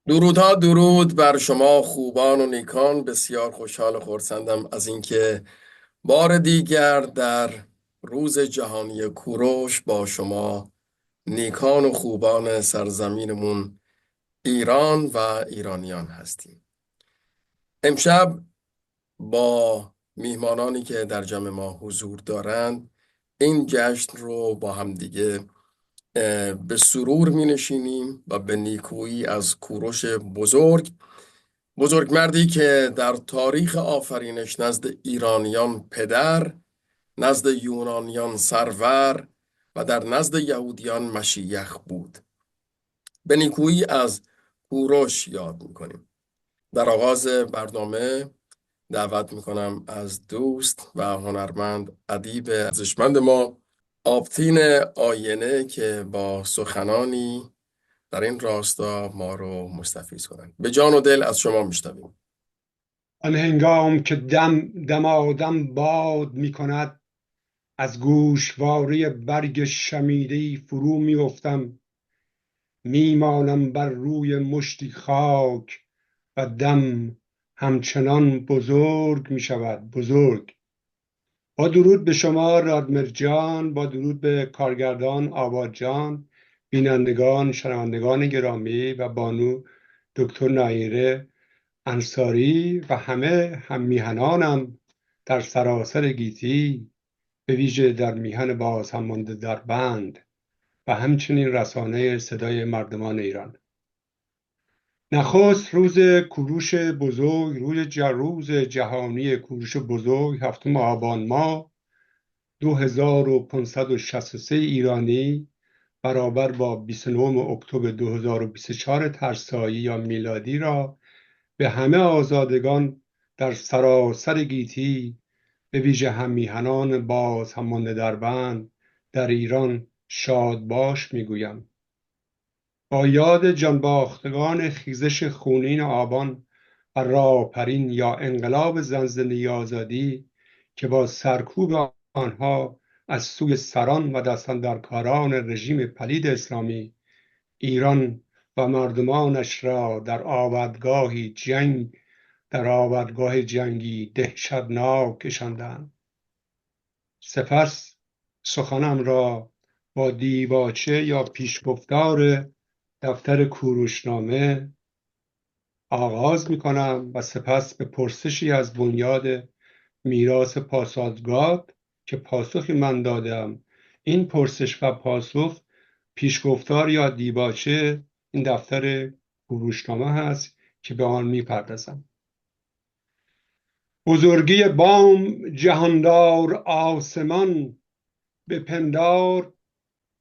درودها درود بر شما خوبان و نیکان. بسیار خوشحال و خرسندم از اینکه بار دیگر در روز جهانی کوروش با شما نیکان و خوبان سرزمینمون ایران و ایرانیان هستیم. امشب با میهمانانی که در جمع ما حضور دارند این جشن رو با هم دیگه به سرور می نشینیم و به نیکویی از کوروش بزرگ مردی که در تاریخ آفرینش نزد ایرانیان پدر، نزد یونانیان سرور و در نزد یهودیان مشیخ بود، به نیکویی از کوروش یاد میکنیم. در آغاز برنامه دعوت میکنم از دوست و هنرمند ادیب ارزشمند ما آبتین آینه که با سخنانی در این راستا ما رو مستفیض کنند. به جان و دل از شما میشنویم. آن هنگام که دمادم باد می کند، از گوشواره برگ شمیده‌ای فرو می افتم، می مانم بر روی مشتی خاک و دم همچنان بزرگ می شود. بزرگ. با درود به شما رادمر جان، با درود به کارگردان آباد جان، بینندگان شنوندگان گرامی و بانو دکتر نایره انصاری و همه هم میهنانم در سراسر گیتی، به ویژه در میهن باز هم مانده در بند و همچنین رسانه صدای مردمان ایران. نخست روز کوروش بزرگ، روز جهانی کوروش بزرگ، هفتم آبان ماه 2563 ایرانی برابر با 29 اکتبر 2024 ترسایی یا میلادی را به همه آزادگان در سراسر گیتی، به ویژه هم میهنان باز هم مانده در بند در ایران شاد باش میگویم. با یاد جانباختگان خیزش خونین آبان و راهپرین یا انقلاب زنده آزادی که با سرکوب آنها از سوی سران و دستاندرکاران رژیم پلید اسلامی ایران و مردمانش را در آوردگاه جنگی دهشتناک کشاندند. سپس سخنم را با دیباچه یا پیشگفتار دفتر کوروشنامه آغاز می کنم و سپس به پرسشی از بنیاد میراث پاسادگاد که پاسخی من دادم. این پرسش و پاسخ پیشگفتار یا دیباچه این دفتر کوروشنامه هست که به آن میپردازم. بزرگی بام جهاندار آسمان، به پندار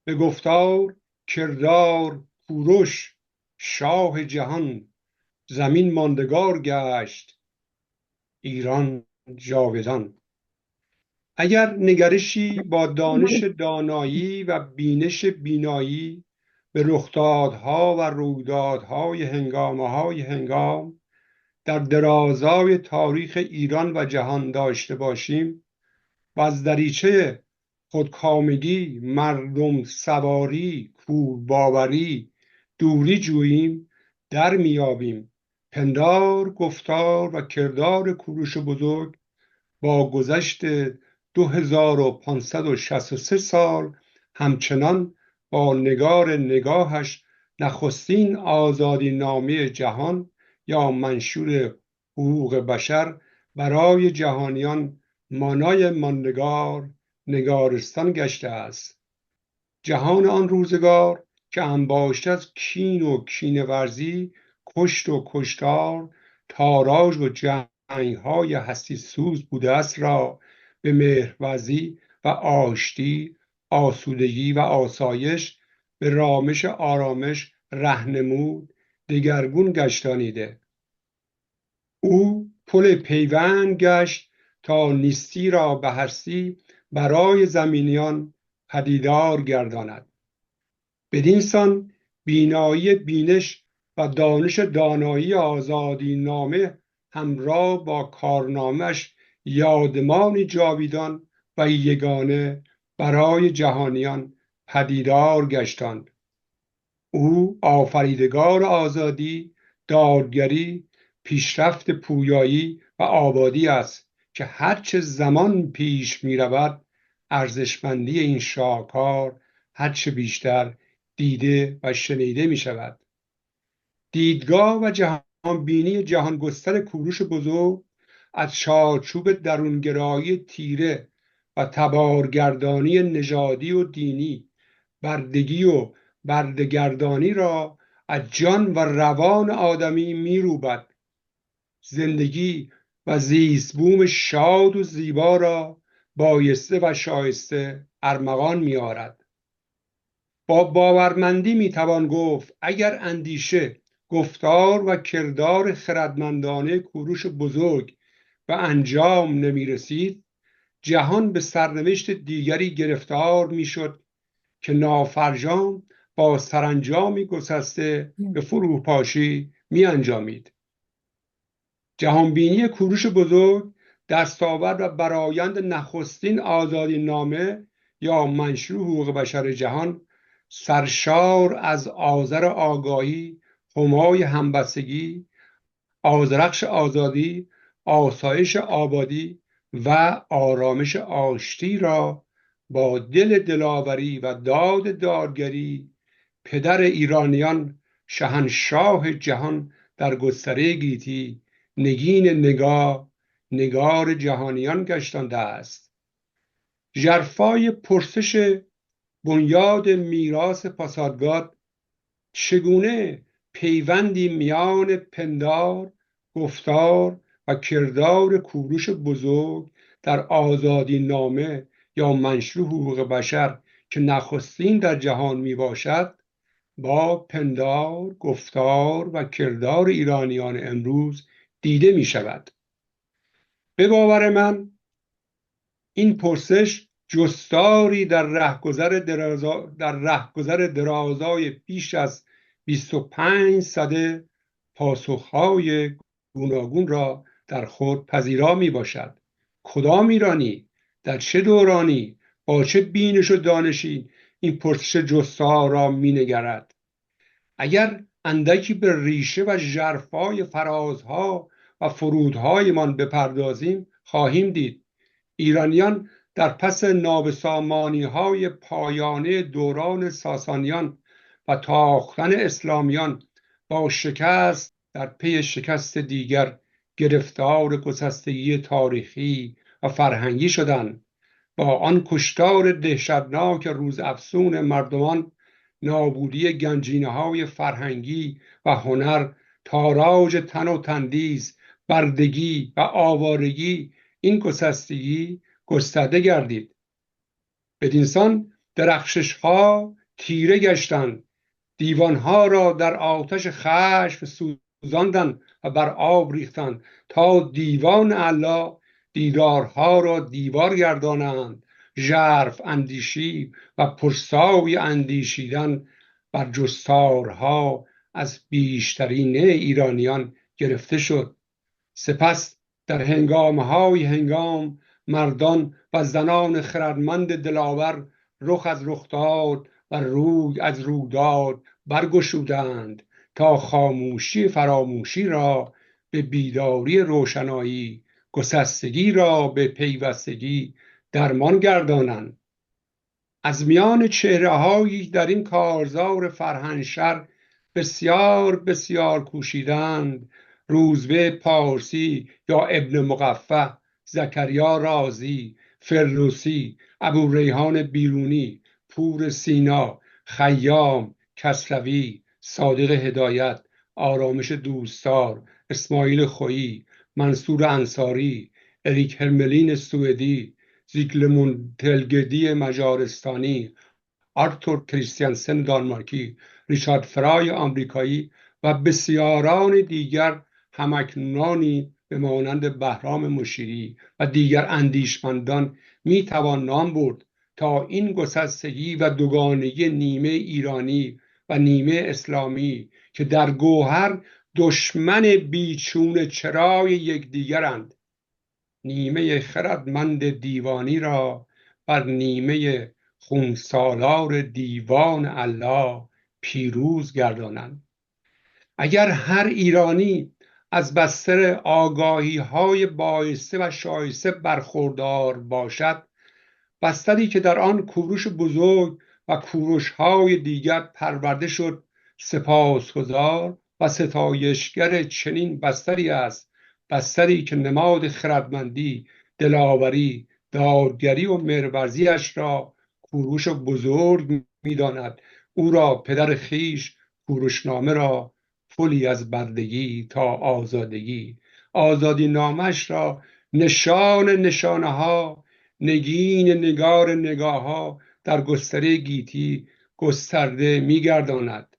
به گفتار کردار کوروش شاه جهان. زمین ماندگار گشت ایران جاودان. اگر نگرشی با دانش دانایی و بینش بینایی به رخدادها و رویدادهای هنگام در درازای تاریخ ایران و جهان داشته باشیم و از دریچه خودکامگی، مردم سواری، کور باوری دوری جوییم، در میابیم پندار گفتار و کردار کوروش بزرگ با گذشت 2563 سال همچنان با نگاهش نخستین آزادی نامه جهان یا منشور حقوق بشر برای جهانیان مانای ماندگار نگارستان گشته است. جهان آن روزگار که انباشته از کین و کینه ورزی، کشت و کشتار، تاراج و جنگ‌های هستی سوز بوده است را به مهرورزی و آشتی، آسودگی و آسایش، به رامش آرامش رهنمود، دگرگون گشتانیده. او پل پیوند گشت تا نیستی را به هستی برای زمینیان پدیدار گرداند. بدین سان بینایی بینش و دانش دانایی آزادی نامه همراه با کارنامش یادمانی جاویدان و یگانه برای جهانیان پدیدار گشتند. او آفریدگار آزادی دادگری، پیشرفت پویایی و آبادی است که هرچه زمان پیش می رود ارزشمندی این شاهکار هرچه بیشتر دیده و شنیده می شود. دیدگاه و جهانبینی جهانگستر کوروش بزرگ از چارچوب درونگرایی تیره و تبارگردانی نژادی و دینی، بردگی و بردهگردانی را از جان و روان آدمی میروبد. زندگی و زیست بوم شاد و زیبا را بایسته و شایسته ارمغان می‌آورد. با باورمندی میتوان گفت اگر اندیشه، گفتار و کردار خردمندانه کوروش بزرگ به انجام نمی‌رسید، جهان به سرنوشت دیگری گرفتار میشد که نافرجام با سرانجامی گسسته به فروپاشی می‌انجامید. جهانبینی کوروش بزرگ دستاورد و برآیند نخستین آزادی نامه یا منشور حقوق بشر جهان، سرشار از آذر آگاهی، همای همبستگی، آذرخش آزادی، آسایش آبادی و آرامش آشتی را با دل دلاوری و داد دادگری پدر ایرانیان، شهنشاه جهان در گستره گیتی، نگین نگار جهانیان گشتانده است. ژرفای پرسش بنیاد میراث پاسارگاد چگونه پیوندی میان پندار، گفتار و کردار کوروش بزرگ در آزادی نامه یا منشور حقوق بشر که نخستین در جهان می باشد با پندار، گفتار و کردار ایرانیان امروز دیده می شود. به باور من این پرسش جستاری در رهگذر درازای بیش از 25 سده پاسخهای گوناگون را در خود پذیرا می باشد. کدام ایرانی، در چه دورانی، با چه بینش و دانشی این پرسش جستار را می نگرد؟ اگر اندکی به ریشه و ژرفای فرازها و فرودهایمان بپردازیم خواهیم دید ایرانیان در پس نابسامانی‌های پایانه دوران ساسانیان و تاختن اسلامیان با شکست در پی شکست دیگر گرفتار گسستگی تاریخی و فرهنگی شدند. با آن کشتار دهشتناک روزافزون مردمان، نابودی گنجینه‌های فرهنگی و هنر، تاراج تن و تندیس، بردگی و آوارگی، این گسستگی گسترده گردید. بدینسان درخشش‌ها تیره گشتند، دیوانها را در آتش خشم سوزاندند و بر آب ریختند تا دیوان الله دیدارها را دیوار گردانند. ژرف اندیشی و پرسای اندیشیدن بر جستارها از بیشترین ایرانیان گرفته شد. سپس در هنگام مردان و زنان خردمند دلاور رخ از رخداد و روی از رویداد برگشودند تا خاموشی فراموشی را به بیداری روشنایی، گسستگی را به پیوستگی درمان گردانند. از میان چهره‌هایی در این کارزار فرهنشر بسیار بسیار کوشیدند: روزبه پارسی یا ابن مقفع، زکریا رازی، فردوسی، ابوریحان بیرونی، پور سینا، خیام، کسروی، صادق هدایت، آرامش دوستدار، اسماعیل خویی، منصور انصاری، اریک هرملین سوئدی، زیگموند تلگدی مجارستانی، آرتور کریستیانسن دانمارکی، ریچارد فرای آمریکایی و بسیاران دیگر همکنونانی به مانند بهرام مشیری و دیگر اندیشمندان میتوان نام برد تا این گسستگی و دوگانگی نیمه ایرانی و نیمه اسلامی که در گوهر دشمن بیچون چرای یکدیگرند، نیمه خردمند دیوانی را بر نیمه خونسالار دیوان الله پیروز گردانند. اگر هر ایرانی از بستر آگاهی‌های بایسته و شایسته برخوردار باشد، بستری که در آن کوروش بزرگ و کوروش‌های دیگر پرورده شد، سپاسگزار و ستایشگر چنین بستری است، بستری که نماد خردمندی، دلاوری، دادگری و مهرورزی‌اش را کوروش بزرگ می‌داند. او را پدر خویش کوروشنامه را پلی از بردگی تا آزادگی، آزادی نامش را نشانه ها، نگین نگار نگاه ها در گستره گیتی گسترده می‌گرداند.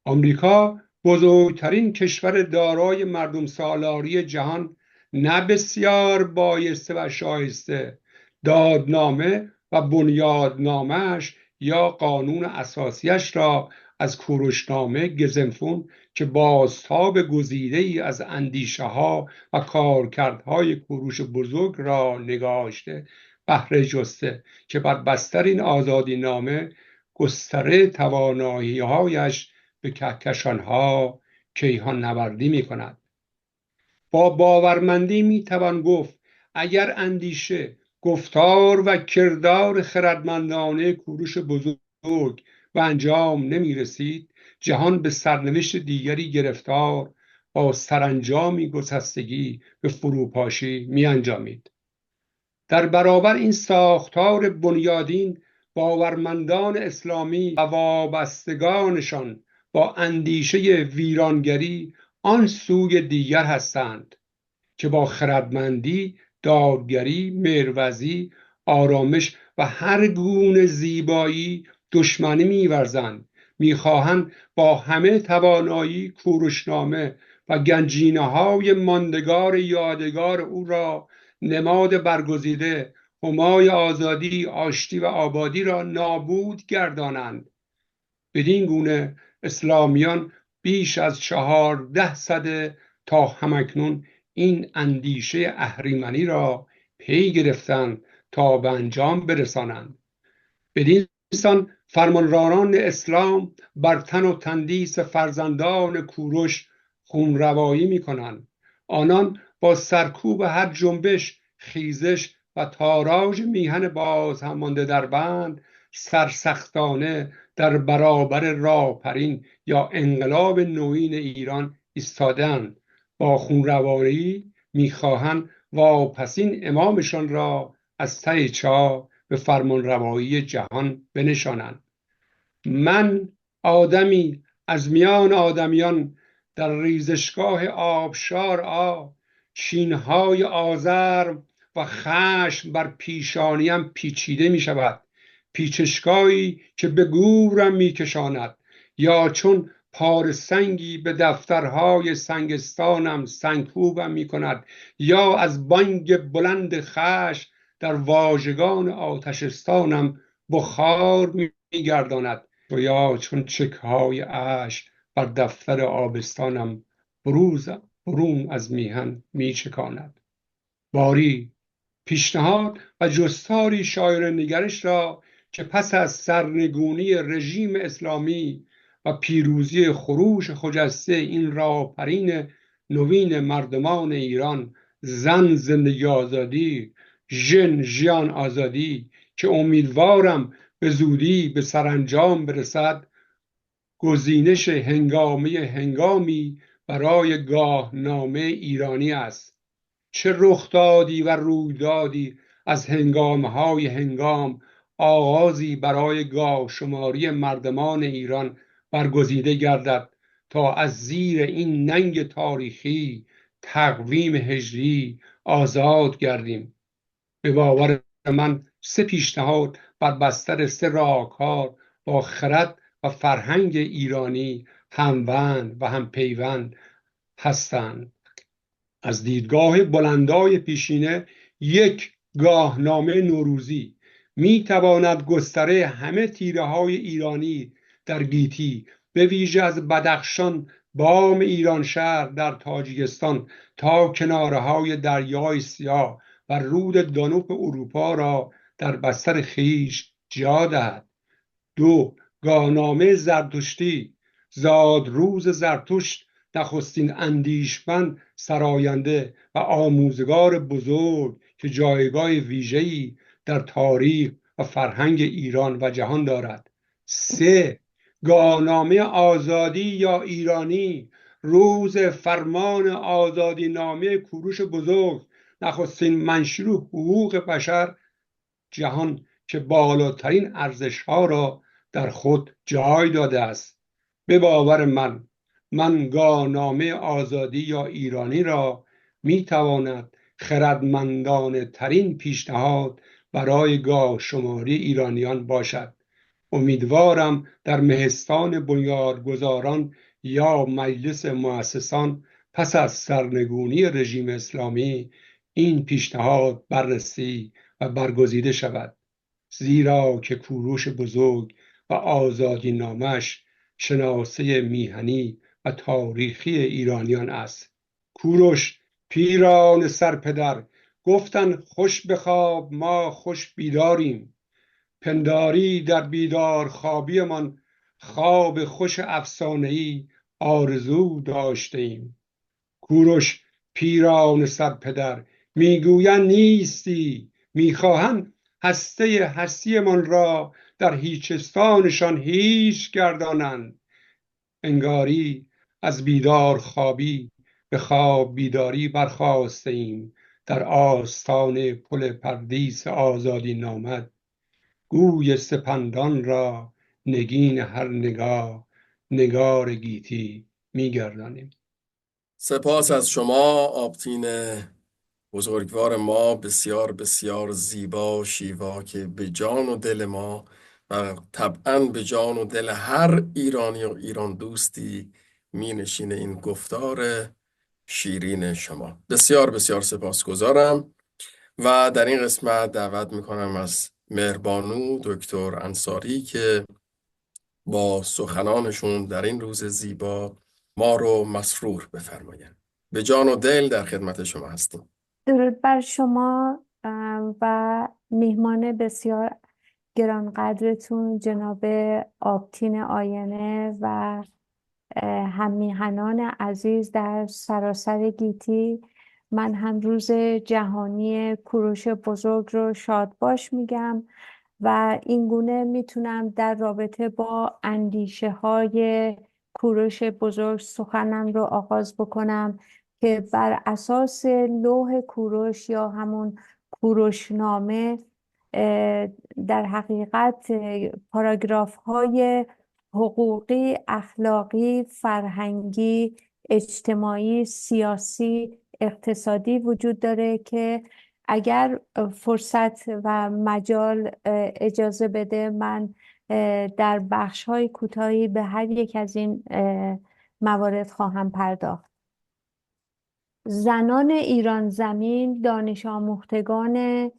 آمریکا بزرگترین کشور دارای مردم سالاری جهان، نه بسیار بایسته و شایسته دادنامه و بنیادنامه‌اش یا قانون اساسیش را از کوروشنامه گزنفون که بازتاب گزیده‌ای از اندیشه ها و کارکردهای کوروش بزرگ را نگاشته بهره جسته که بر بستر این آزادی نامه گستره توانایی‌هایش به کهکشان‌ها کیهان نوردی می‌کند. با باورمندی میتوان گفت اگر اندیشه، گفتار و کردار خردمندانه کوروش بزرگ و انجام نمی‌رسید، جهان به سرنوشت دیگری گرفتار با سرانجامی گسستگی به فروپاشی می‌انجامید. در برابر این ساختار بنیادین، باورمندان اسلامی و وابستگانشان با اندیشه ویرانگری آن سوی دیگر هستند که با خردمندی، دادگری، مهرورزی، آرامش و هر گونه زیبایی دشمنی می‌ورزند، می‌خواهند با همه توانایی کوروشنامه و گنجینه‌های ماندگار یادگار او را نماد برگزیده، همای آزادی، آشتی و آبادی را نابود گردانند. بدین گونه اسلامیان بیش از 14 سده تا همکنون این اندیشه اهریمنی را پی گرفتند تا به انجام برسانند. بدین سان فرمانروان اسلام بر تن و تندیس فرزندان کوروش خونروایی می‌کنند. آنان با سرکوب هر جنبش، خیزش و تاراج میهن باز هم مانده در بند، سرسختانه در برابر راهپرین یا انقلاب نوین ایران ایستادند. با خونروایی میخواهند واپسین امامشان را از ته چاه به فرمانروایی جهان بنشانند. من آدمی از میان آدمیان، در ریزشگاه آبشار چینهای آزرم و خشم بر پیشانیم پیچیده می شود، پیچشگاهی که به گورم می کشاند، یا چون پار سنگی به دفترهای سنگستانم سنگکوبم می کند، یا از بانگ بلند خشم در واژگان آتشستانم بخار می گرداند، و یا چون چکهای اشک بر دفتر آبستانم برون از میهن می چکاند. باری پیشنهاد و جستاری شاعر نگرش را که پس از سرنگونی رژیم اسلامی و پیروزی خروش خجسته این راهپرین نوین مردمان ایران، زن زندگی آزادی، ژن ژیان آزادی، که امیدوارم به زودی به سرانجام برسد، گزینش هنگامی برای گاهنامه ایرانی است. چه رخدادی و رویدادی از هنگام آغازی برای گاه شماری مردمان ایران برگزیده گردد تا از زیر این ننگ تاریخی، تقویم هجری آزاد گردیم. به باور من 3 پیشنهاد بر بستر 3 راهکار با خرد و فرهنگ ایرانی هموند و هم پیوند هستند. از دیدگاه بلندای پیشینه، 1 گاهنامه نوروزی می تواند گستره همه تیره‌های ایرانی در گیتی، به ویژه از بدخشان بام ایران شهر در تاجیکستان تا کنارهای دریای سیاه و رود دانوب اروپا را در بستر خویش جا دهد. 2 گاهنامه زرتشتی زاد روز زرتشت نخستین اندیشمند سراینده و آموزگار بزرگ که جایگاه ویژه‌ای در تاریخ و فرهنگ ایران و جهان دارد. 3. گاهنامه آزادی یا ایرانی، روز فرمان آزادی نامه کوروش بزرگ، نخستین منشور حقوق بشر جهان که بالاترین ارزش‌ها را در خود جای داده است. به باور من گاهنامه آزادی یا ایرانی را میتواند خردمندانه ترین پیشنهاد برای گاه شماری ایرانیان باشد. امیدوارم در مهستان بنیادگذاران یا مجلس مؤسسان پس از سرنگونی رژیم اسلامی این پیشنهاد بررسی و برگزیده شود، زیرا که کوروش بزرگ و آزادی نامش شناسه میهنی و تاریخی ایرانیان است. کوروش پیران سرپدر گفتن خوش بخواب ما خوش بیداریم، پنداری در بیدار خوابیمان خواب خوش افسانه‌ای آرزو داشته ایم. کوروش پیران سرپدر میگویند نیستی، میخواهند هسته هستیمان را در هیچستانشان هیچ گردانند. انگاری از بیدار خوابی به خواب بیداری برخاسته ایم. در آستان پل پردیس آزادی نامد گوی سپندان را نگین هر نگاه نگار گیتی میگردانیم. سپاس از شما آبتین بزرگوار ما، بسیار بسیار زیبا شیوا که به جان و دل ما و طبعا به جان و دل هر ایرانی و ایران دوستی می نشینه این گفتار شیرین شما. بسیار بسیار سپاسگزارم و در این قسمت دعوت میکنم از مهربانو دکتر انصاری که با سخنانشون در این روز زیبا ما رو مسرور بفرمایند. به جان و دل در خدمت شما هستیم. درود بر شما و میهمان بسیار گرانقدرتون جناب آبتین آینه و هممیهنان عزیز در سراسر گیتی. من هم روز جهانی کوروش بزرگ رو شادباش میگم و اینگونه میتونم در رابطه با اندیشه های کوروش بزرگ سخنم رو آغاز بکنم که بر اساس لوح کوروش یا همون کوروشنامه در حقیقت پاراگراف های حقوقی، اخلاقی، فرهنگی، اجتماعی، سیاسی، اقتصادی وجود داره که اگر فرصت و مجال اجازه بده من در بخش‌های کوتاهی به هر یک از این موارد خواهم پرداخت. زنان ایران زمین، دانش آموختگان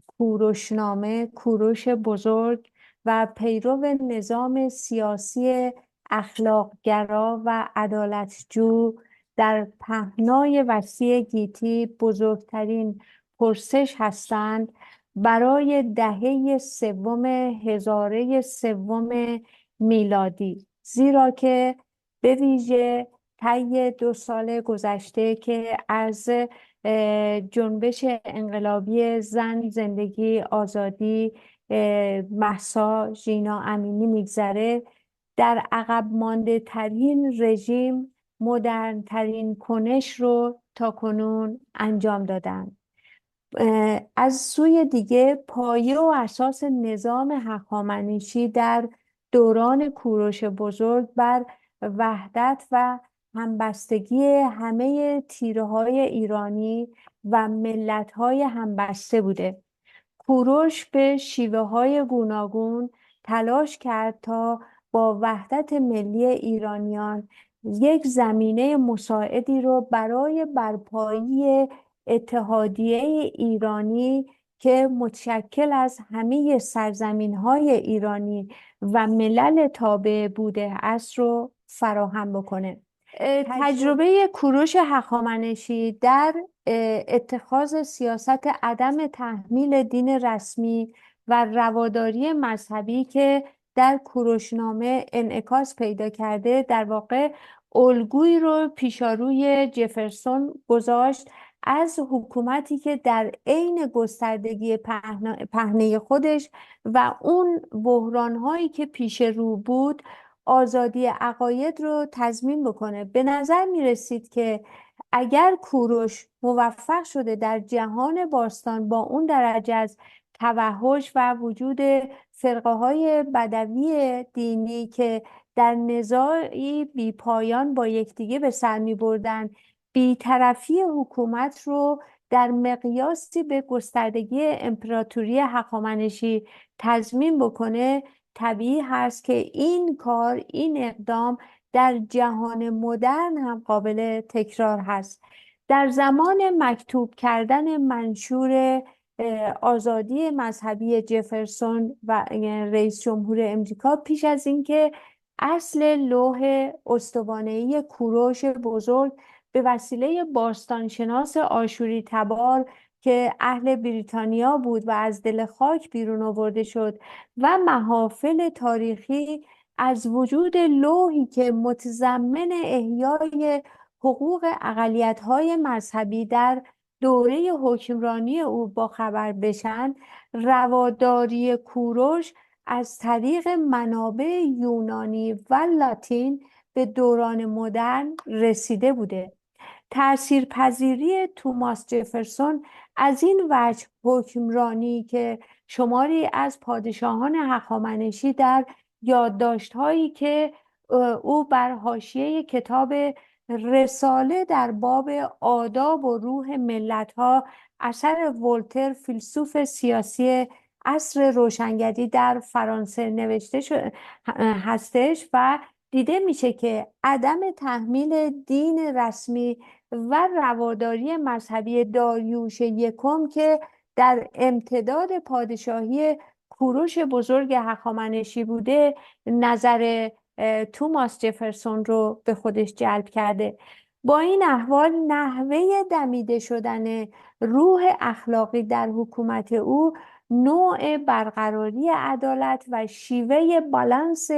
کوروشنامه، کوروش بزرگ و پیرو نظام سیاسی اخلاقگرا و عدالتجو در پهنای وسیع گیتی بزرگترین پرسش هستند برای دهه سوم هزاره سوم میلادی، زیرا که به ویژه طی 2 سال گذشته که از جنبش انقلابی زن، زندگی، آزادی، مهسا ژینا امینی میگذره، در عقب مانده ترین رژیم مدرن ترین کنش رو تا کنون انجام دادن. از سوی دیگه پایه و اساس نظام هخامنشی در دوران کوروش بزرگ بر وحدت و همبستگی همه تیره‌های ایرانی و ملت‌های همبسته بوده. کوروش به شیوه‌های گوناگون تلاش کرد تا با وحدت ملی ایرانیان یک زمینه مساعدی رو برای برپایی اتحادیه ایرانی که متشکل از همه سرزمین‌های ایرانی و ملل تابع بوده است رو فراهم بکنه. تجربه کوروش هخامنشی در اتخاذ سیاست عدم تحمیل دین رسمی و رواداری مذهبی که در کوروشنامه انعکاس پیدا کرده، در واقع الگویی رو پیشاروی جفرسون گذاشت از حکومتی که در عین گستردگی پهنه خودش و اون بحران‌هایی که پیش رو بود آزادی عقاید رو تضمین بکنه. به نظر می رسید که اگر کوروش موفق شده در جهان باستان با اون درجه از توحش و وجود فرقه‌های بدوی دینی که در نزاعی بی پایان با یکدیگه به سر می بردن، بی‌طرفی حکومت رو در مقیاسی به گستردگی امپراتوری هخامنشی تضمین بکنه، طبیعی هست که این کار، این اقدام در جهان مدرن هم قابل تکرار هست. در زمان مکتوب کردن منشور آزادی مذهبی جفرسون و رئیس جمهور امریکا، پیش از اینکه اصل لوح استوانه‌ای کوروش بزرگ به وسیله باستانشناس آشوری تبار که اهل بریتانیا بود و از دل خاک بیرون آورده شد و محافل تاریخی از وجود لوحی که متضمن احیای حقوق اقلیت‌های مذهبی در دوره حکمرانی او باخبر بشن، رواداری کوروش از طریق منابع یونانی و لاتین به دوران مدرن رسیده بوده. تأثیرپذیری توماس جفرسون از این وجه حکمرانی که شماری از پادشاهان هخامنشی در یادداشت‌هایی که او بر حاشیه کتاب رساله در باب آداب و روح ملت‌ها اثر ولتر فیلسوف سیاسی عصر روشنگری در فرانسه نوشته هستش و دیده میشه که عدم تحمیل دین رسمی و رواداری مذهبی داریوش یکم که در امتداد پادشاهی کوروش بزرگ هخامنشی بوده، نظر توماس جفرسون رو به خودش جلب کرده. با این احوال نحوه دمیده شدن روح اخلاقی در حکومت او، نوع برقراری عدالت و شیوه بالانس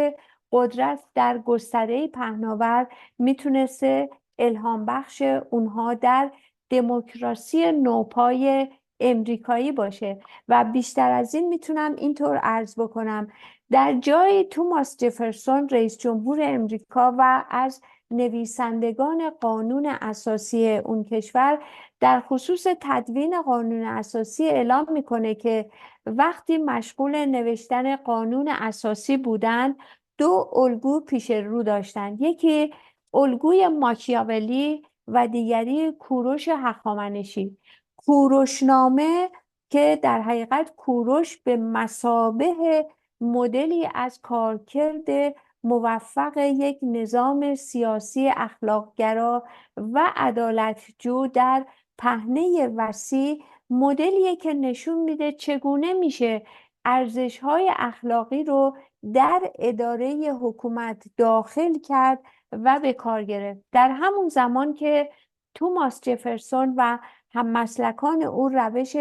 قدرت در گستره پهناور میتونسته الهام بخش اونها در دموکراسی نوپای امریکایی باشه. و بیشتر از این میتونم اینطور عرض بکنم، در جای توماس جفرسون رئیس جمهور امریکا و از نویسندگان قانون اساسی اون کشور در خصوص تدوین قانون اساسی اعلام میکنه که وقتی مشغول نوشتن قانون اساسی بودن، دو الگو پیش رو داشتند. یکی الگوی ماکیاولی و دیگری کوروش هخامنشی. کوروشنامه که در حقیقت کوروش به مثابه مدلی از کارکرد موفق یک نظام سیاسی اخلاقگرا و عدالتجو در پهنه وسیع، مدلیه که نشون میده چگونه میشه ارزش‌های اخلاقی رو در اداره حکومت داخل کرد و به کار گرفت. در همون زمان که توماس جفرسون و هممسلکان او روش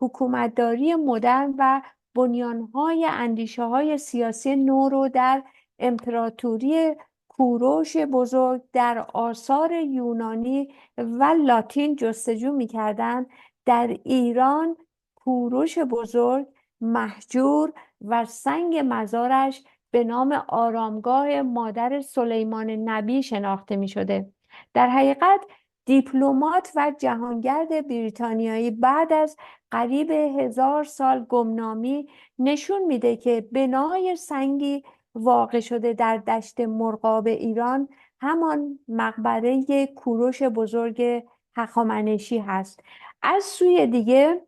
حکومتداری مدرن و بنیانهای اندیشه‌های سیاسی نو رو در امپراتوری کوروش بزرگ در آثار یونانی و لاتین جستجو می‌کردند، در ایران کوروش بزرگ مهجور و سنگ مزارش به نام آرامگاه مادر سلیمان نبی شناخته می شده. در حقیقت دیپلمات و جهانگرد بریتانیایی بعد از قریب 1000 سال گمنامی نشون میده که بنای سنگی واقع شده در دشت مرغاب ایران همان مقبره کوروش بزرگ هخامنشی هست. از سوی دیگه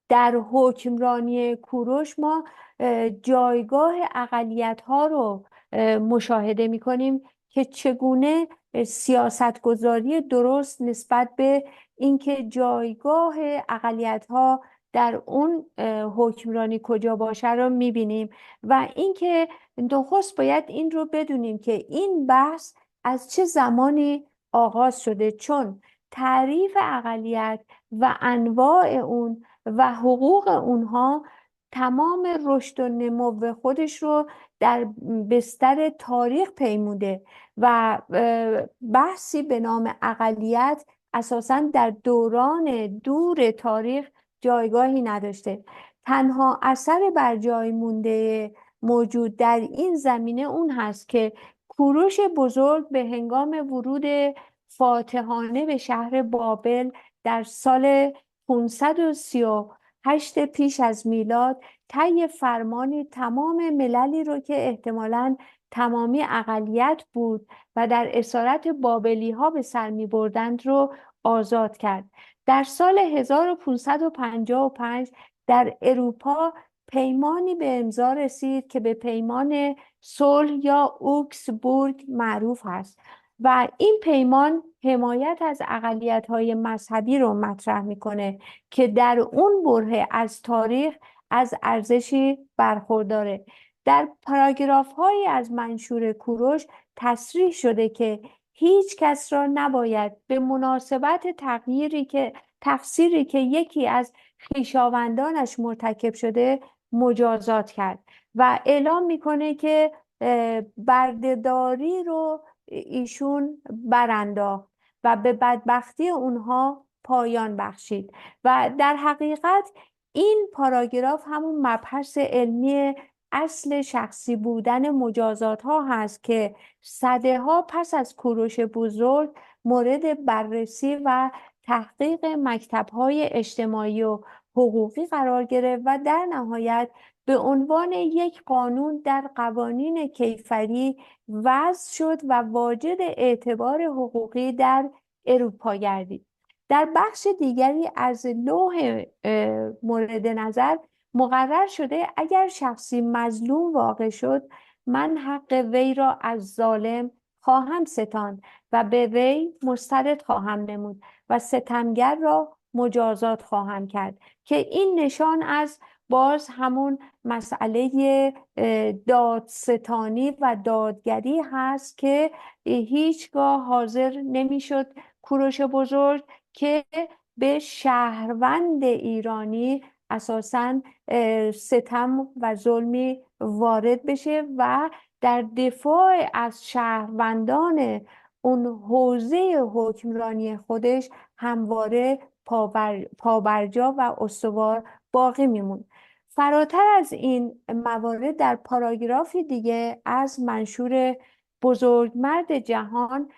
در حکمرانی کوروش ما جایگاه اقلیت‌ها رو مشاهده می‌کنیم که چگونه سیاستگذاری درست نسبت به اینکه جایگاه اقلیت‌ها در اون حکمرانی کجا باشه رو می‌بینیم. و اینکه نخست باید این رو بدونیم که این بحث از چه زمانی آغاز شده، چون تعریف اقلیت و انواع اون و حقوق اونها تمام رشد و نمو خودش رو در بستر تاریخ پیموده و بحثی به نام اقلیت اساساً در دوران دور تاریخ جایگاهی نداشته. تنها اثر بر جای مونده موجود در این زمینه اون هست که کوروش بزرگ به هنگام ورود فاتحانه به شهر بابل در سال 538 پیش از میلاد طی فرمانی تمام مللی رو که احتمالاً تمامی اقلیت بود و در اسارت بابلی ها به سر می بردند رو آزاد کرد. در سال 1555 در اروپا پیمانی به امضا رسید که به پیمان صلح یا اوکسبورگ معروف است و این پیمان حمایت از اقلیت‌های مذهبی رو مطرح میکنه که در اون بره از تاریخ از ارزشی برخورداره. در پاراگراف‌هایی از منشور کوروش تصریح شده که هیچ کس را نباید به مناسبت تقصیری که یکی از خویشاوندانش مرتکب شده مجازات کرد و اعلام میکنه که بردهداری رو ایشون برانداخت و به بدبختی اونها پایان بخشید و در حقیقت این پاراگراف همون مبحث علمی اصل شخصی بودن مجازات ها هست که سده ها پس از کوروش بزرگ مورد بررسی و تحقیق مکتب های اجتماعی و حقوقی قرار گرفت و در نهایت به عنوان یک قانون در قوانین کیفری وضع شد و واجد اعتبار حقوقی در اروپا گردید. در بخش دیگری از لوح مورد نظر مقرر شده اگر شخصی مظلوم واقع شد من حق وی را از ظالم خواهم ستاند و به وی مسترد خواهم نمود و ستمگر را مجازات خواهم کرد که این نشان از باز همون مسئله دادستانی و دادگری هست که هیچگاه حاضر نمیشد کوروش بزرگ که به شهروند ایرانی اساساً ستم و ظلمی وارد بشه و در دفاع از شهروندان اون حوزه حکمرانی خودش همواره پابرجا و استوار باقی میمون. فراتر از این موارد در پاراگرافی دیگه از منشور بزرگمرد جهان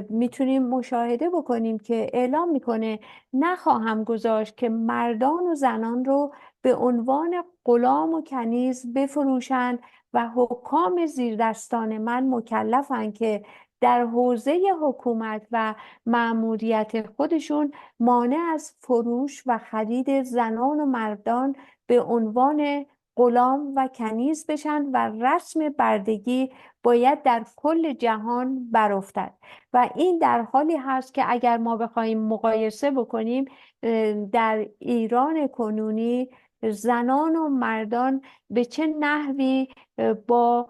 میتونیم مشاهده بکنیم که اعلام میکنه نخواهم گذاشت که مردان و زنان رو به عنوان غلام و کنیز بفروشند و حکام زیردستان من مکلفند که در حوزه حکومت و مأموریت خودشون مانع از فروش و خرید زنان و مردان به عنوان غلام و کنیز بشن و رسم بردگی باید در کل جهان برافتد و این در حالی هست که اگر ما بخوایم مقایسه بکنیم در ایران کنونی زنان و مردان به چه نحوی با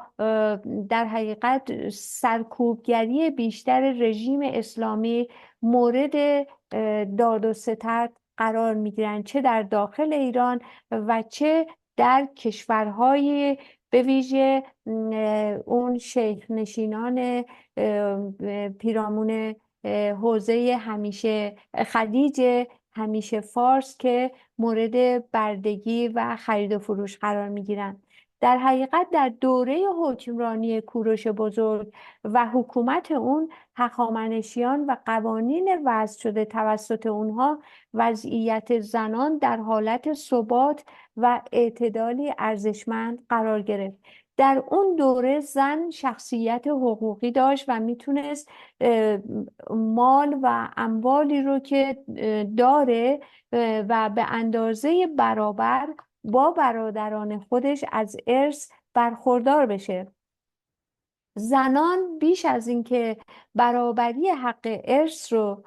در حقیقت سرکوبگری بیشتر رژیم اسلامی مورد داد و ستد قرار میگیرند، چه در داخل ایران و چه در کشورهای به ویژه اون شیخ نشینان پیرامون حوزه همیشه خلیج همیشه فارس که مورد بردگی و خرید و فروش قرار میگیرند. در حقیقت در دوره حکمرانی کوروش بزرگ و حکومت اون هخامنشیان و قوانین وضع شده توسط اونها وضعیت زنان در حالت ثبات و اعتدالی ارزشمند قرار گرفت. در اون دوره زن شخصیت حقوقی داشت و میتونست مال و اموالی رو که داره و به اندازه برابر با برادران خودش از ارث برخوردار بشه. زنان بیش از اینکه برابری حق ارث رو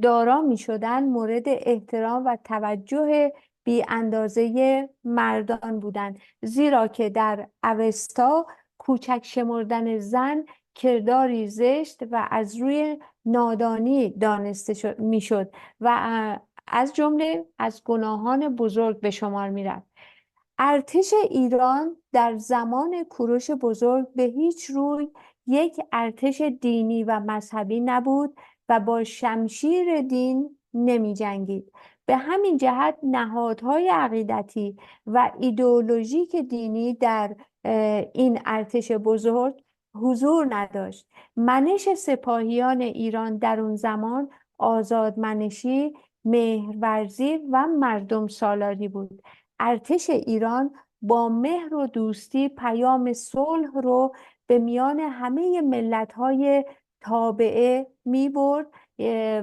دارا می شدن مورد احترام و توجه بی اندازه مردان بودند، زیرا که در اوستا کوچک شمردن زن کرداری زشت و از روی نادانی دانسته می شد و از جمله از گناهان بزرگ به شمار می رفت. ارتش ایران در زمان کوروش بزرگ به هیچ روی یک ارتش دینی و مذهبی نبود و با شمشیر دین نمی جنگید. به همین جهت نهادهای عقیدتی و ایدئولوژیک دینی در این ارتش بزرگ حضور نداشت. منش سپاهیان ایران در اون زمان آزادمنشی، مهرورزی و مردم سالاری بود. ارتش ایران با مهر و دوستی پیام صلح رو به میان همه ملت‌های تابعه می‌برد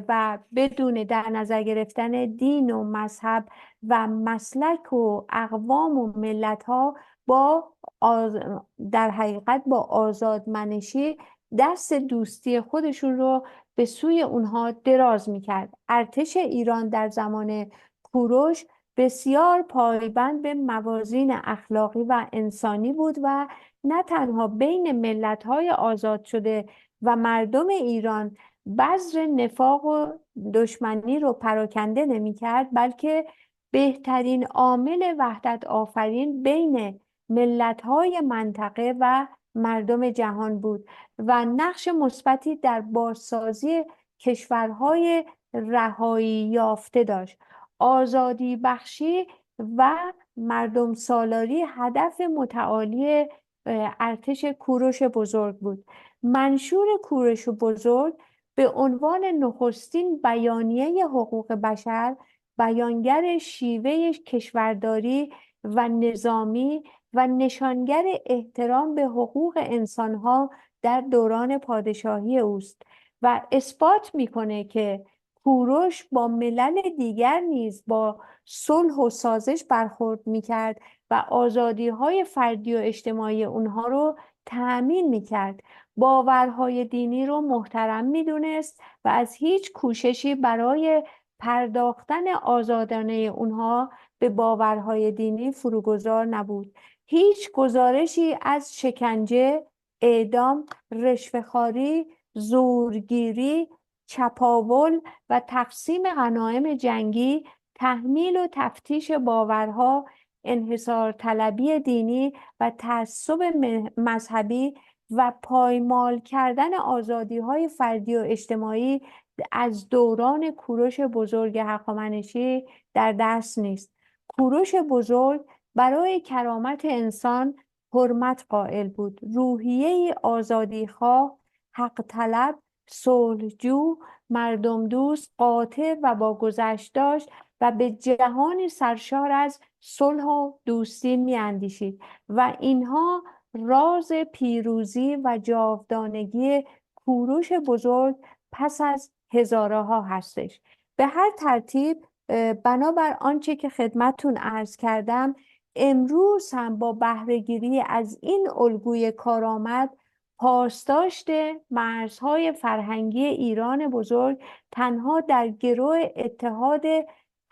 و بدون در نظر گرفتن دین و مذهب و مسلک و اقوام و ملت‌ها در حقیقت با آزادمنشی دست دوستی خودشون رو به سوی اونها دراز می‌کرد. ارتش ایران در زمان کوروش بسیار پایبند به موازین اخلاقی و انسانی بود و نه تنها بین ملت‌های آزاد شده و مردم ایران بذر نفاق و دشمنی رو پراکنده نمی‌کرد، بلکه بهترین عامل وحدت آفرین بین ملت‌های منطقه و مردم جهان بود و نقش مثبتی در بازسازی کشورهای رهایی یافته داشت. آزادی بخشی و مردم سالاری هدف متعالی ارتش کوروش بزرگ بود. منشور کوروش بزرگ به عنوان نخستین بیانیه حقوق بشر بیانگر شیوه کشورداری و نظامی و نشانگر احترام به حقوق انسانها در دوران پادشاهی اوست و اثبات میکنه که کوروش با ملل دیگر نیز با صلح و سازش برخورد میکرد و آزادی‌های فردی و اجتماعی اونها رو تأمین میکرد. باورهای دینی رو محترم میدونست و از هیچ کوششی برای پرداختن آزادانه اونها به باورهای دینی فروگذار نبود. هیچ گزارشی از شکنجه، اعدام، رشوه‌خواری، زورگیری، چپاول و تقسیم غنایم جنگی، تحمیل و تفتیش باورها، انحصار طلبی دینی و تعصب مذهبی و پایمال کردن آزادی‌های فردی و اجتماعی از دوران کوروش بزرگ هخامنشی در دست نیست. کوروش بزرگ برای کرامت انسان حرمت قائل بود. روحیه آزادیخواه، حق طلب، صلحجو، مردم دوست، قاطع و با گذشت داشت و به جهانی سرشار از صلح و دوستی می‌اندیشید و اینها راز پیروزی و جاودانگی کوروش بزرگ پس از هزاره‌ها هستش. به هر ترتیب بنابر آنچه که خدمتتون عرض کردم، امروز هم با بهره‌گیری از این الگوی کارآمد، پاسداشت مرزهای فرهنگی ایران بزرگ تنها در گرو اتحاد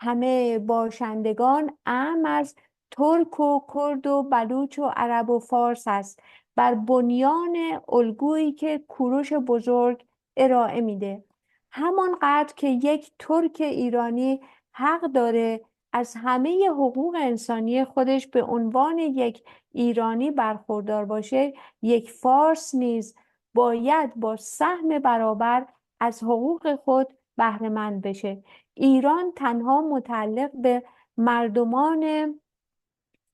همه باشندگان اعم از ترک و کرد و بلوچ و عرب و فارس است، بر بنیان الگویی که کوروش بزرگ ارائه میده. همانقدر که یک ترک ایرانی حق داره از همه حقوق انسانی خودش به عنوان یک ایرانی برخوردار باشه، یک فارس نیز باید با سهم برابر از حقوق خود بهره‌مند بشه. ایران تنها متعلق به مردمان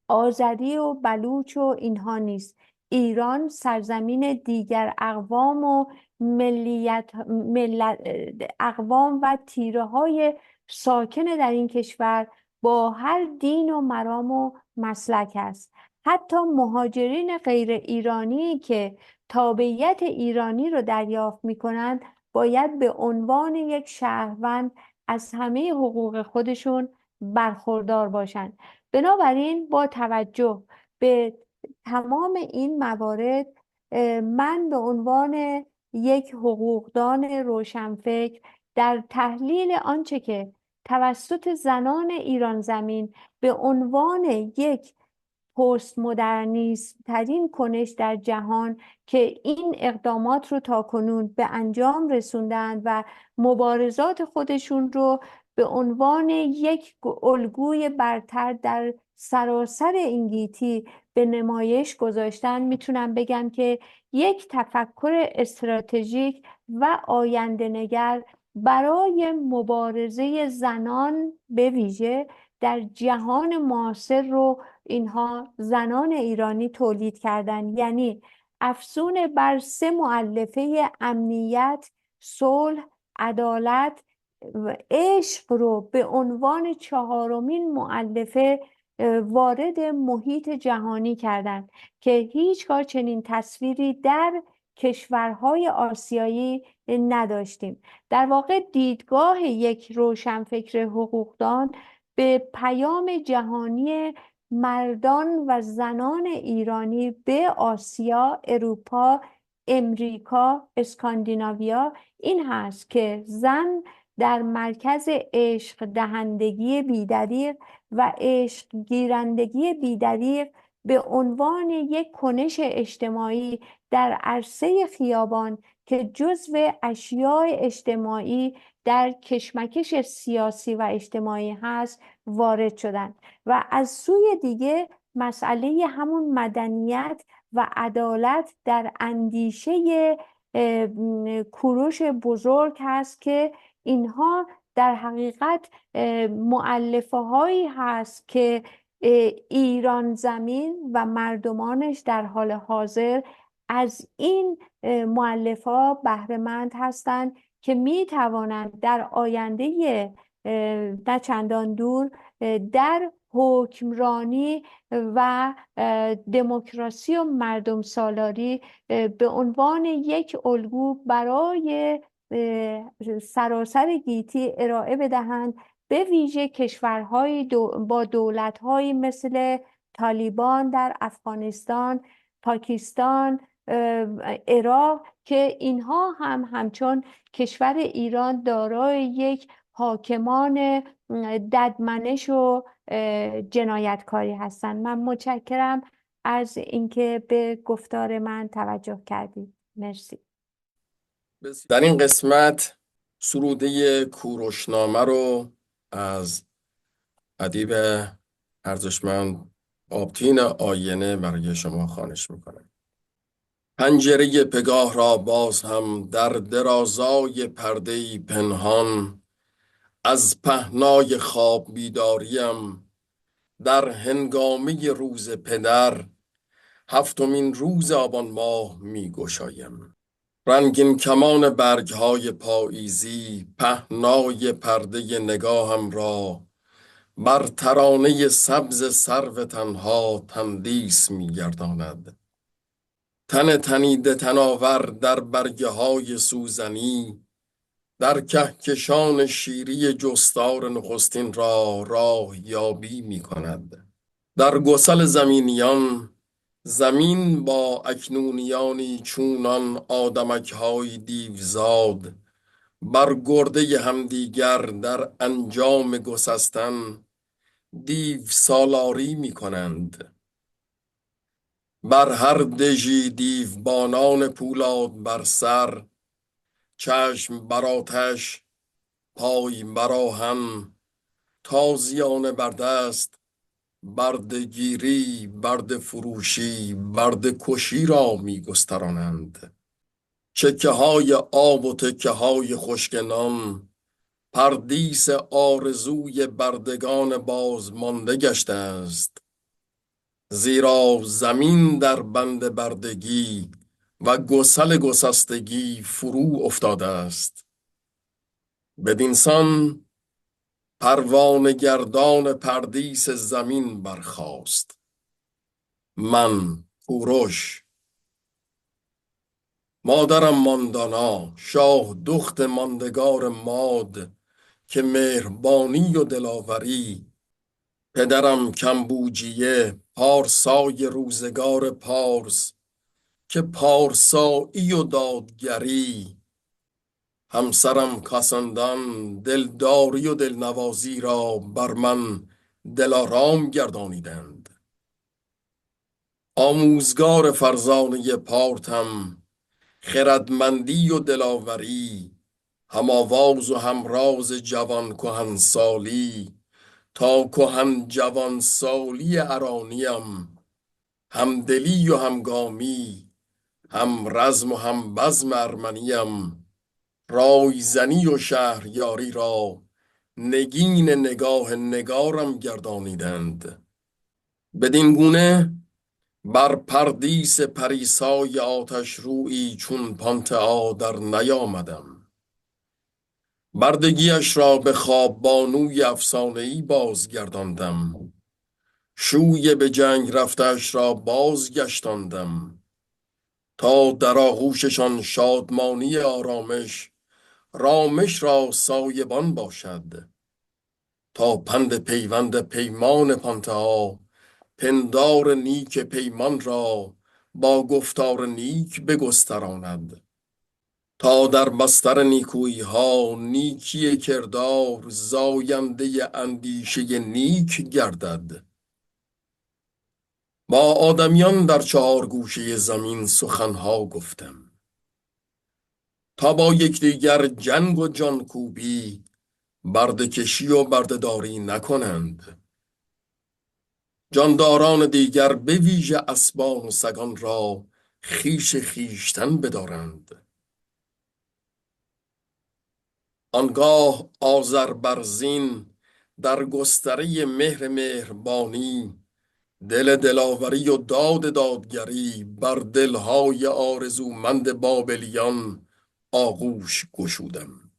آذری و بلوچ و اینها نیست. ایران سرزمین دیگر اقوام و اقوام و تیره های ساکن در این کشور با هر دین و مرام و مسلک است. حتی مهاجرین غیر ایرانی که تابعیت ایرانی رو دریافت می کنند باید به عنوان یک شهروند از همه حقوق خودشون برخوردار باشند. بنابراین با توجه به تمام این موارد، من به عنوان یک حقوقدان روشنفکر در تحلیل آنچه که توسط زنان ایران زمین به عنوان یک پست مدرنیسم ترین کنش در جهان که این اقدامات رو تاکنون به انجام رسوندن و مبارزات خودشون رو به عنوان یک الگوی برتر در سراسر این گیتی به نمایش گذاشتن، میتونم بگم که یک تفکر استراتژیک و آینده نگر برای مبارزه زنان به ویژه در جهان معاصر رو اینها زنان ایرانی تولید کردن. یعنی افزون بر 3 مؤلفه امنیت، صلح، عدالت و عشق رو به عنوان 4مین مؤلفه وارد محیط جهانی کردند که هیچگاه چنین تصویری در کشورهای آسیایی نداشتیم. در واقع دیدگاه یک روشنفکر حقوقدان به پیام جهانی مردان و زنان ایرانی به آسیا، اروپا، امریکا، اسکاندیناویا این هست که زن در مرکز عشق دهندگی بی‌دریغ و عشق گیرندگی بی‌دریغ به عنوان یک کنش اجتماعی در عرصه خیابان که جزو اشیاء اجتماعی در کشمکش سیاسی و اجتماعی هست وارد شدند و از سوی دیگه مسئله همون مدنیت و عدالت در اندیشه کوروش بزرگ هست که اینها در حقیقت مؤلفه هایی هست که ایران زمین و مردمانش در حال حاضر از این مؤلفه ها بهره مند هستند که می توانند در آینده نه چندان دور در حکمرانی و دموکراسی و مردم سالاری به عنوان یک الگو برای سراسر گیتی ارائه بدهند، به ویژه کشورهای با دولت‌هایی مثل طالیبان در افغانستان، پاکستان، عراق که اینها هم همچون کشور ایران دارای یک حاکمان ددمنش و جنایتکاری هستند. من متشکرم از اینکه به گفتار من توجه کردید. مرسی. در این قسمت سروده کوروشنامه رو از ادیب ارزشمند آبتین آینه برای شما خوانش میکنم. پنجره پگاه را باز هم در درازای پرده پنهان، از پهنای خواب بیداریم در هنگامه روز پدر، 7مین روز آبان ماه می گشایم. رنگین کمان برگهای پاییزی پهنای پرده نگاهم را بر ترانه سبز سرو تنها تندیس می گرداند. تن تنیده تناور در برگه های سوزنی، در کهکشان شیری جستار نخستین را راه یابی می کند. در گسل زمینیان، زمین با اکنونیانی چونان آدمک های دیوزاد، بر گرده همدیگر در انجام گسستن دیو سالاری می کنند. بر هر دژی دیوبانان پولاد بر سر، چشم بر آتش، پای بر آهن، تازیانه بر دست، بردگیری، برد فروشی، برد کشی را می گسترانند. چکه های آب و تکه های خشکنان، پردیس آرزوی بردگان بازمانده گشته است. زیرا زمین در بند بردگی و گسل گسستگی فرو افتاده است. بدینسان پروانه گردان پردیس زمین برخاست. من کوروش، مادرم ماندانا، شاه دخت ماندگار ماد که مهربانی و دلاوری، پدرم کمبوجیه پارسای روزگار پارس که پارسایی و دادگری، همسرم کاسندان دلداری و دلنوازی را بر من دلارام گردانیدند. آموزگار فرزانه پارتم خردمندی و دلاوری، هم آواز و همراز جوان کهنسالی، تا کهن جوان سالی ارانیم. هم دلی و هم گامی، هم رزم و هم بزم ارمنیم. رایزنی و شهریاری را، نگین نگاه نگارم گردانیدند. بدین گونه بر پردیس پریسای آتش رویی چون پانتئا در نیامدم. بردگیش را به خواب بانوی افسانه‌ای بازگرداندم. شوی به جنگ رفتش را بازگشتاندم. تا در آغوششان شادمانی آرامش، رامش را سایبان باشد. تا پند پیوند پیمان پانتئا، پندار نیک پیمان را با گفتار نیک بگستراند. تا در بستر نیکویی ها نیکی کردار، زاینده اندیشه نیک گردد. با آدمیان در چهار گوشه زمین سخنها گفتم، تا با یکدیگر جنگ و جانکوبی، برده‌کشی و بردهداری نکنند. جانداران دیگر به ویژه اسبان و سگان را خویش خویشتن بدارند. آنگاه آذربرزین در گستره مهر مهربانی، دل دلاوری و داد دادگری بر دلهای آرزومند بابلیان آغوش گشودم.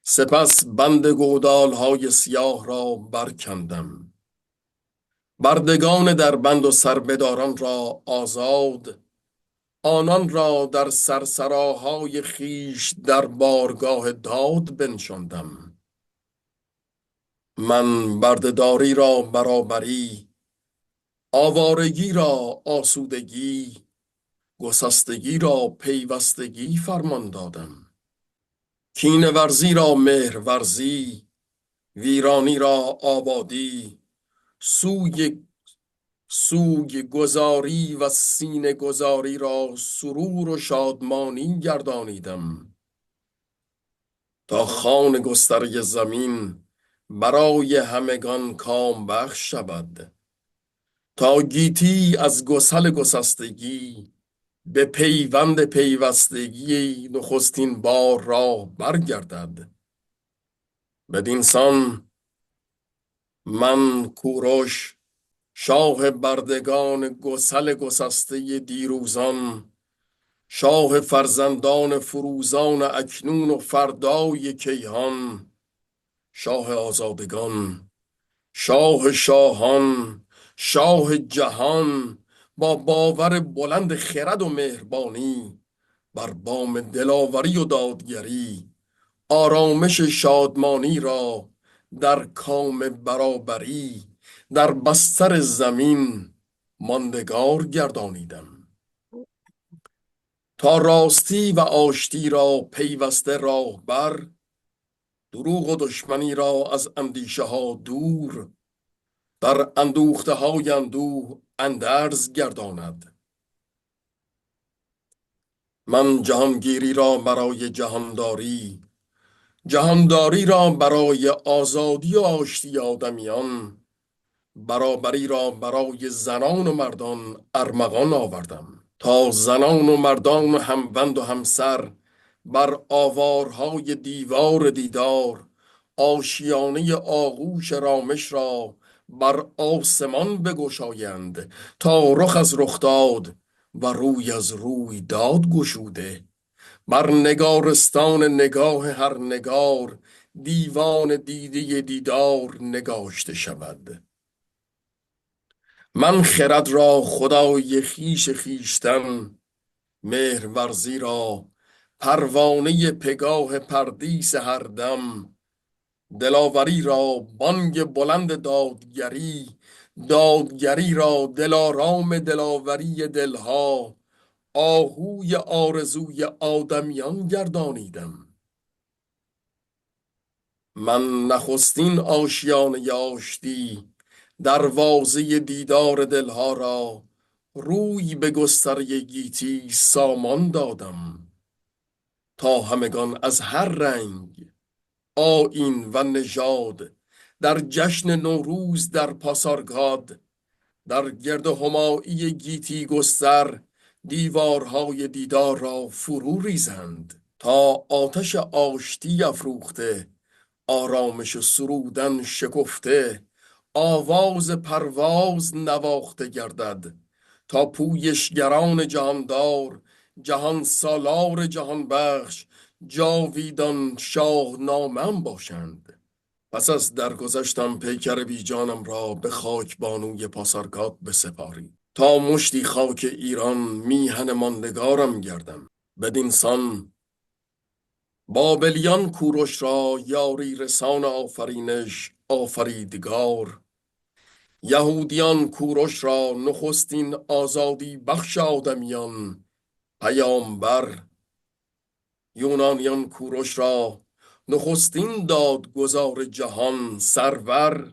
سپس بند گودالهای سیاه را برکندم. بردگان در بند و سربداران را آزاد، آنان را در سرسراهای خیش در بارگاه داد بنشاندم. من بردهداری را برابری، آوارگی را آسودگی، گسستگی را پیوستگی فرمان دادم. کینه ورزی را مهر ورزی، ویرانی را آبادی، سوگ گذاری و سینه گذاری را سرور و شادمانی گردانیدم. تا خوان گستره زمین برای همگان کام بخش شود. تا گیتی از گسل گسستگی به پیوند پیوستگی نخستین بار راه برگردد. بدینسان من کوروش، شاه بردگان گسل گسسته دیروزان، شاه فرزندان فروزان اکنون و فردای کیهان، شاه آزادگان، شاه شاهان، شاه جهان، با باور بلند خرد و مهربانی، بر بام دلاوری و دادگری، آرامش شادمانی را در کام برابری، در بستر زمین ماندگار گردانیدم. تا راستی و آشتی را پیوسته راهبر، دروغ و دشمنی را از اندیشه ها دور، در اندوخته های اندوه اندرز گرداند. من جهانگیری را برای جهانداری، جهانداری را برای آزادی و آشتی آدمیان، برابری را برای زنان و مردان ارمغان آوردم. تا زنان و مردان و هموند و همسر بر آوارهای دیوار دیدار، آشیانه آغوش رامش را بر آسمان بگشایند. تا رخ از رخ داد و روی از روی داد گشوده، بر نگارستان نگاه هر نگار، دیوان دیده دیدار نگاشته شود. من خرد را خدای خویش خویشتن، مهرورزی را پروانه پگاه پردیس هر دم، دلاوری را بانگ بلند دادگری، دادگری را دلارام دلاوری دلها، آهوی آرزوی آدمیان گردانیدم. من نخستین آشیانه آشتی، دروازه دیدار دلها را روی به گستره گیتی سامان دادم. تا همگان از هر رنگ، آیین و نژاد، در جشن نوروز در پاسارگاد، در گرد همایی گیتی گستر، دیوارهای دیدار را فرو ریزند. تا آتش آشتی افروخته، آرامش سرودن شکفته، آواز پرواز نواخته گردد. تا پویشگران جهاندار، جهان سالار جهان بخش، جاویدان شاهنامه‌ام باشند. پس از درگذشتم پیکر بی جانم را به خاک بانوی پاسارگاد بسپاری. تا مشتی خاک ایران میهن ماندگارم گردم. بدینسان بابلیان کوروش را یاری رسان آفرینش آفریدگار، یهودیان کوروش را نخستین آزادی بخش آدمیان پیامبر، یونانیان کوروش را نخستین دادگزار جهان سرور،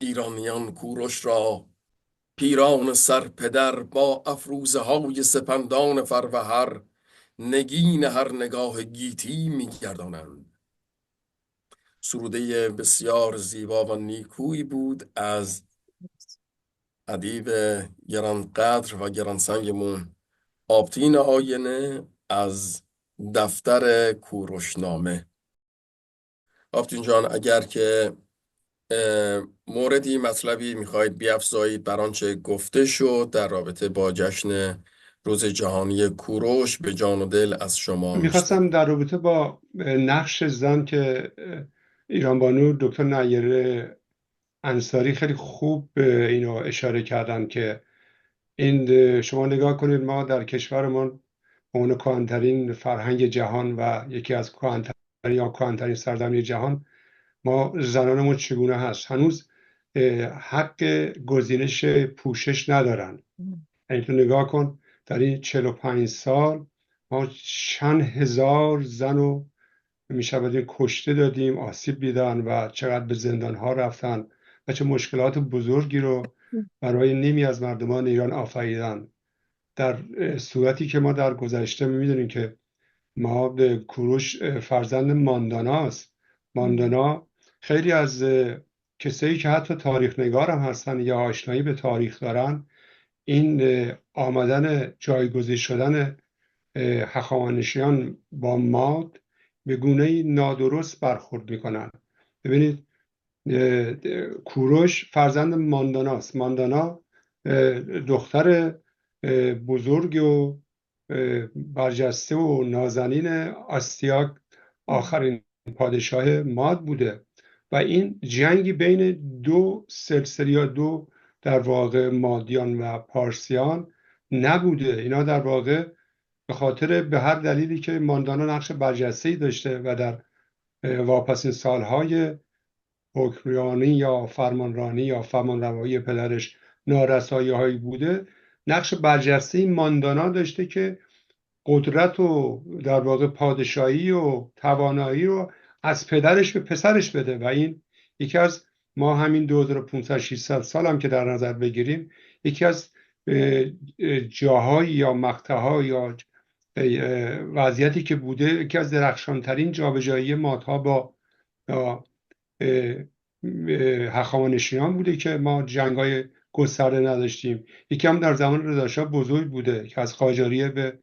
ایرانیان کوروش را پیران سرپدر با افروزه های سپندان فروهر، نگین هر نگاه گیتی می‌گردانند. سروده بسیار زیبا و نیکویی بود از ادیب گرانقدر و گرانسنگمون آبتین آینه از دفتر کوروشنامه. آبتین جان، اگر که موردی مطلبی میخواید بیافزایید بر آنچه گفته شد در رابطه با جشن روز جهانی کوروش، به جان و دل از شما میخواستم در رابطه با نقش زن که ایران بانو دکتر نیر انصاری خیلی خوب اینو اشاره کردن که این شما نگاه کنید، ما در کشورمان اون کهن‌ترین فرهنگ جهان و یکی از کهن‌ترین یا کهن‌ترین سرزمین جهان، ما زنانمون چگونه هست؟ هنوز حق گزینش پوشش ندارن. یعنی تو نگاه کن در این 45 سال ما چند هزار زن رو میشود کشته دادیم، آسیب دیدن و چقدر به زندان ها رفتن و چه مشکلات بزرگی رو برای نیمی از مردمان ایران آفریدن. در صورتی که ما در گذشته میدونیم که ما کوروش فرزند مانداناست. ماندانا خیلی از کسایی که حتی تاریخ نگار هم هستن یا آشنایی به تاریخ دارن، این آمدن جایگزین شدن هخامنشیان با ماد به گونه نادرست برخورد میکنن. ببینید کوروش فرزند مانداناست. ماندانا دختر بزرگ و برجسته و نازنین آستیاک، آخرین پادشاه ماد بوده و این جنگی بین دو سلسله یا دو در واقع مادیان و پارسیان نبوده. اینا در واقع به خاطر به هر دلیلی که ماندانا نقش برجسته‌ای داشته و در واپسین سالهای حکمرانی یا فرمانرانی یا فرمانروایی پدرش نارسایی‌هایی بوده، نقش برجسته‌ای ماندانا داشته که قدرت و در واقع پادشاهی و توانایی رو از پدرش به پسرش بده و این یکی از ما همین 2500-600 سال هم که در نظر بگیریم، یکی از جاهایی یا مقطع‌ها یا وضعیتی که بوده، یکی از درخشانترین جابجایی مادها با هخامنشیان بوده که ما جنگ‌های گسترده نداشتیم. یکی هم در زمان رضا شاه بزرگ بوده که از قاجاریه به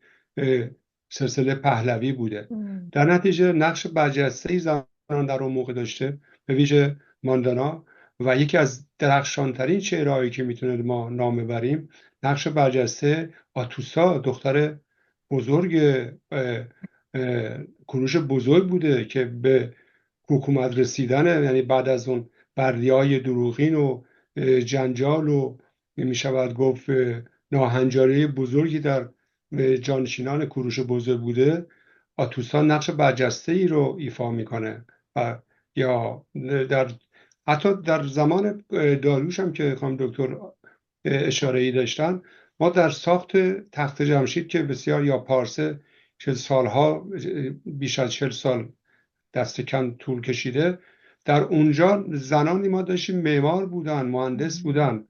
سلسله پهلوی بوده. در نتیجه نقش برجسته‌ای زنان در اون موقع داشته، به ویژه ماندانا، و یکی از درخشانترین چهره‌هایی که میتونه ما نام ببریم نقش برجسته آتوسا، دختر بزرگ کوروش بزرگ بوده که به حکومت رسیدن، یعنی بعد از اون بردیای دروغین و جنجال و میشود گفت ناهنجاری بزرگی در جانشینان کوروش بزرگ بوده، آتوسا نقش برجسته‌ای رو ایفا میکنه. و یا حتی در زمان داریوش هم که خانم دکتر اشاره‌ای داشتن، ما در ساخت تخت جمشید که بسیار یا پارسه 40 سالها، بیش از 40 سال دست کم طول کشیده، در اونجا زنانی ما داشتیم معمار بودن، مهندس بودن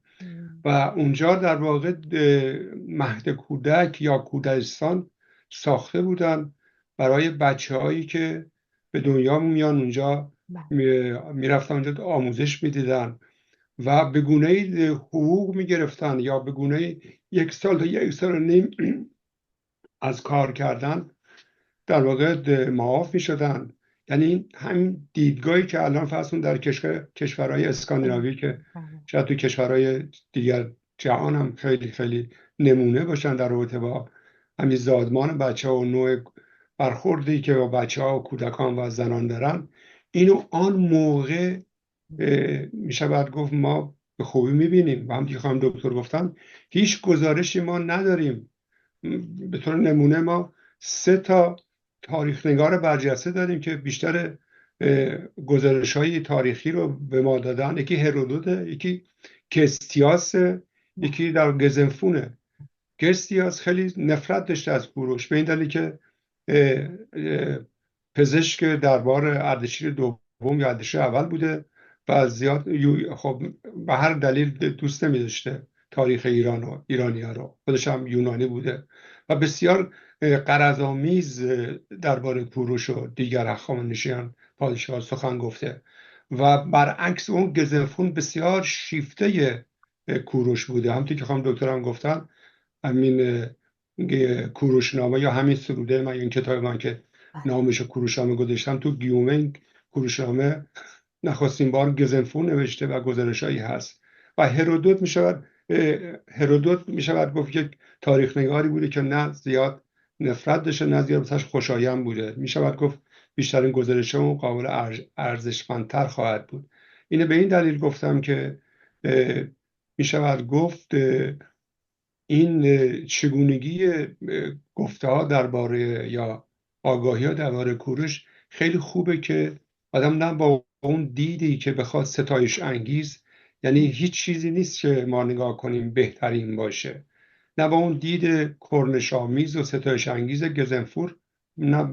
و اونجا در واقع مهد کودک یا کودکستان ساخته بودن برای بچه‌هایی که به دنیا میان اونجا میرفتن اونجا آموزش میدیدن و به گونه‌ای حقوق میگرفتن یا به گونه‌ای 1 سال تا 1 سال و نیم از کار کردن در واقع معاف میشدن. یعنی همین دیدگاهی که الان فرض کن در کشورهای اسکاندیناوی که شاید تو کشورهای دیگر جهان هم خیلی خیلی نمونه باشن در رابطه با همین زادمان بچه ها و نوع برخوردی که با بچه ها و کودکان و زنان دارن، اینو آن موقع میشه باید گفت ما به خوبی میبینیم و همونطور که خانم دکتر گفتن هیچ گزارشی ما نداریم. به طور نمونه ما 3 تا تاریخ نگار برجسته داریم که بیشتر گزارش های تاریخی رو به ما دادن. یکی هرودوت، یکی کستیاس، یکی در گزنفونه. کستیاس خیلی نفرت داشته از کوروش به این دلیل که پزشک دربار اردشیر دوم یا اردشیر اول بوده و زیاد خب به هر دلیل دوست نمی داشته تاریخ ایران و ایرانی‌ها رو. خودش هم یونانی بوده و بسیار غرض‌آمیز درباره کوروش و دیگر هخامنشیان پادشاه سخن گفته و برعکس اون گزنفون بسیار شیفته کوروش بوده. همونطور که خانم دکتر هم گفتن همین کوروشنامه یا همین سروده من، این کتاب من که نامش کوروشنامه گذاشتم، تو گیومه کوروشنامه نخستین بار گزنفون نوشته و گزارشایی هست. و هرودوت میشود گفت یک تاریخ نگاری بوده که نه زیاد نفرت داشته نه زیاد بسش خوشایند بوده. میشود گفت بیشترین گزارش اون قابل ارزشمندتر خواهد بود. اینه به این دلیل گفتم که میشود گفت این چگونگی گفته ها درباره یا آگاهی ها درباره کوروش خیلی خوبه که آدم نه با اون دیدی که بخواد ستایش انگیز، یعنی هیچ چیزی نیست که ما نگاه کنیم بهترین باشه، نه با اون دید کرنش‌آمیز و ستایش انگیز گزنفور نه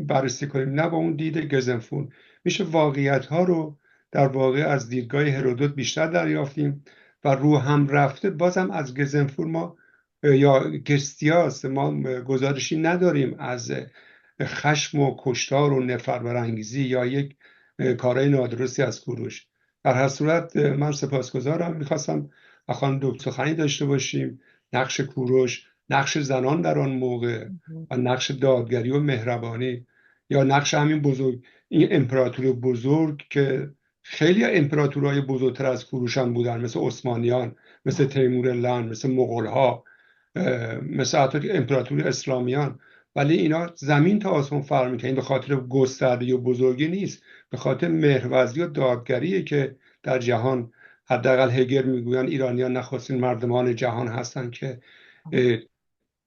بررسی کنیم، نه با اون دید گزنفور. میشه واقعیت ها رو در واقع از دیدگاه هرودوت بیشتر دریافتیم و رو هم رفته بازم از گزنفور ما یا کستیاس ما گزارشی نداریم از خشم و کشتار و نفرت برانگیزی یا یک کارهای نادرستی از کوروش. در هر صورت من سپاسگزارم. میخواستم خانم دکتر سخنی داشته باشیم نقش کوروش، نقش زنان در آن موقع و نقش دادگری و مهربانی یا نقش همین بزرگ این امپراتوری بزرگ که خیلی امپراتورهای بزرگتر از کوروش هم بودن، مثل عثمانیان، مثل تیمورلن، مثل مغول‌ها، مثل حتی امپراتوری اسلامیان، ولی اینا زمین تا آسمون فرق می‌کنه. این به خاطر گستردگی و بزرگی نیست، به خاطر مهرورزی و دادگریه که در جهان حداقل هگل میگویند ایرانیان نخستین مردمان جهان هستند که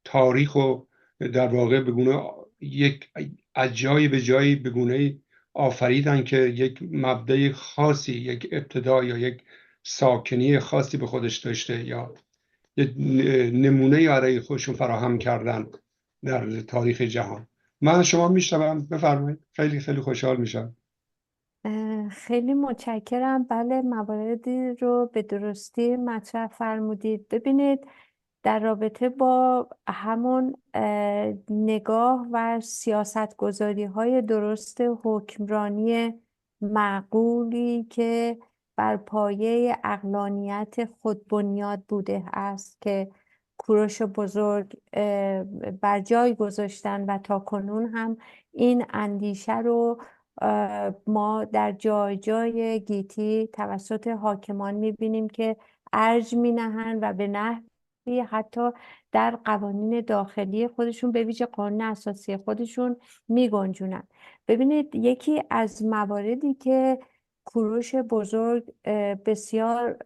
تاریخ و در واقع به گونه یک از جایی به جایی به گونه آفریدن که یک مبدأ خاصی، یک ابتدا یا یک ساکنی خاصی به خودش داشته یا یک نمونه برای خودشون فراهم کردن در تاریخ جهان. من شما میشنوم، بفرمایید. خیلی خیلی خوشحال میشم. خیلی متشکرم. بله، مواردی رو به درستی مطرح فرمودید. ببینید، در رابطه با همون نگاه و سیاستگذاری های درست حکمرانی معقولی که بر پایه عقلانیت خود بنیاد بوده است که کوروش بزرگ بر جای گذاشتن و تا کنون هم این اندیشه رو ما در جای جای گیتی توسط حاکمان میبینیم که ارج مینهند و به نحوی حتی در قوانین داخلی خودشون به ویژه قانون اساسی خودشون میگنجونن. ببینید، یکی از مواردی که کوروش بزرگ بسیار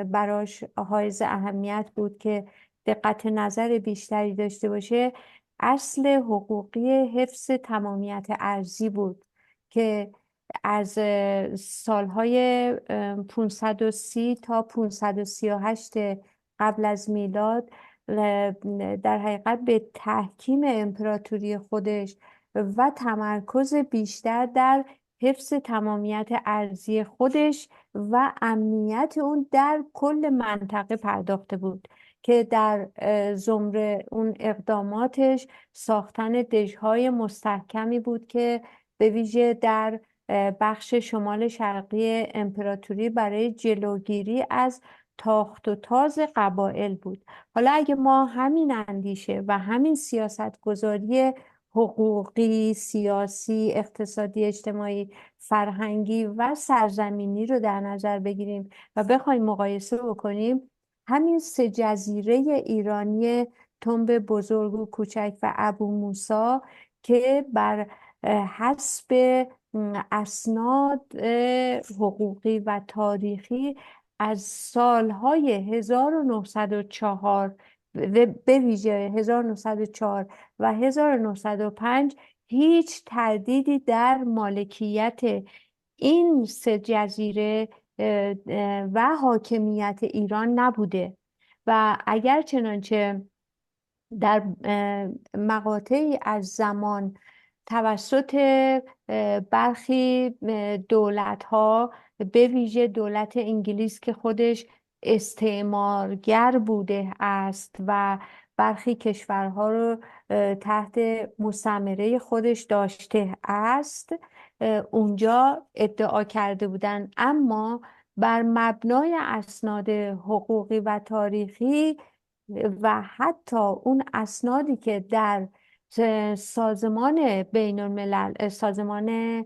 براش حائز اهمیت بود که دقت نظر بیشتری داشته باشه، اصل حقوقی حفظ تمامیت ارضی بود که از سالهای 530 تا 538 قبل از میلاد در حقیقت به تحکیم امپراتوری خودش و تمرکز بیشتر در حفظ تمامیت ارضی خودش و امنیت اون در کل منطقه پرداخته بود که در زمره اون اقداماتش ساختن دژهای مستحکمی بود که به ویژه در بخش شمال شرقی امپراتوری برای جلوگیری از تاخت و تاز قبایل بود. حالا اگه ما همین اندیشه و همین سیاستگذاری حقوقی، سیاسی، اقتصادی، اجتماعی، فرهنگی و سرزمینی رو در نظر بگیریم و بخوایم مقایسه بکنیم، همین 3 جزیره ایرانی تنب بزرگ و کوچک و ابو موسی که بر حسب اسناد حقوقی و تاریخی از سالهای 1904 به ویژه 1904 و 1905 هیچ تردیدی در مالکیت این 3 جزیره و حاکمیت ایران نبوده و اگر چنانچه در مقاطعی از زمان توسط برخی دولت‌ها به ویژه دولت انگلیس که خودش استعمارگر بوده است و برخی کشورها رو تحت مستعمره خودش داشته است، اونجا ادعا کرده بودند، اما بر مبنای اسناد حقوقی و تاریخی و حتی اون اسنادی که در سازمان بین الملل، سازمان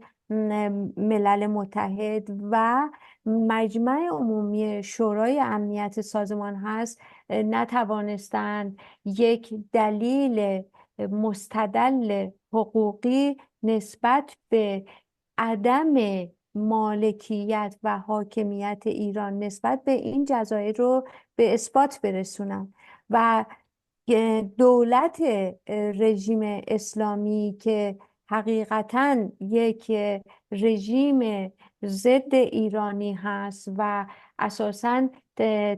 ملل متحد و مجمع عمومی شورای امنیت سازمان هست، نتوانستند یک دلیل مستدل حقوقی نسبت به عدم مالکیت و حاکمیت ایران نسبت به این جزایر رو به اثبات برسونن و دولت رژیم اسلامی که حقیقتاً یک رژیم ضد ایرانی هست و اساساً